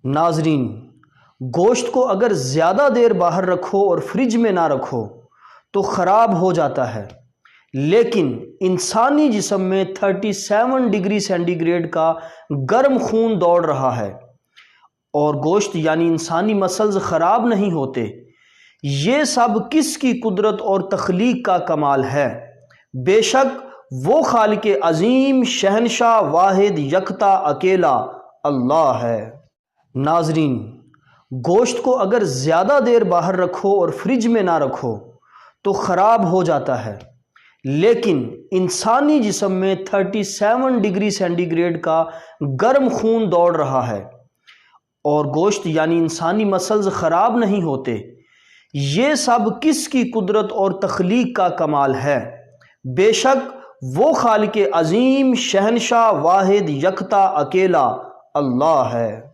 नाजरीन, गोश्त को अगर ज़्यादा देर बाहर रखो और फ्रिज में ना रखो तो ख़राब हो जाता है, लेकिन इंसानी जिस्म में 37 डिग्री सेंटीग्रेड का गर्म खून दौड़ रहा है और गोश्त यानी इंसानी मसल्स ख़राब नहीं होते। ये सब किसकी कुदरत और तख्लीक का कमाल है। बेशक वो खालिक अज़ीम, शहनशाह, वाहिद, यकता, अकेला अल्लाह है। नाजरीन, गोश्त को अगर ज़्यादा देर बाहर रखो और फ्रिज में ना रखो तो ख़राब हो जाता है, लेकिन इंसानी जिस्म में 37 डिग्री सेंटीग्रेड का गर्म खून दौड़ रहा है और गोश्त यानी इंसानी मसल्स ख़राब नहीं होते। ये सब किसकी कुदरत और तख्लीक का कमाल है। बेशक वो खालिक अज़ीम, शहनशाह, वाहिद, यकता, अकेला अल्लाह है।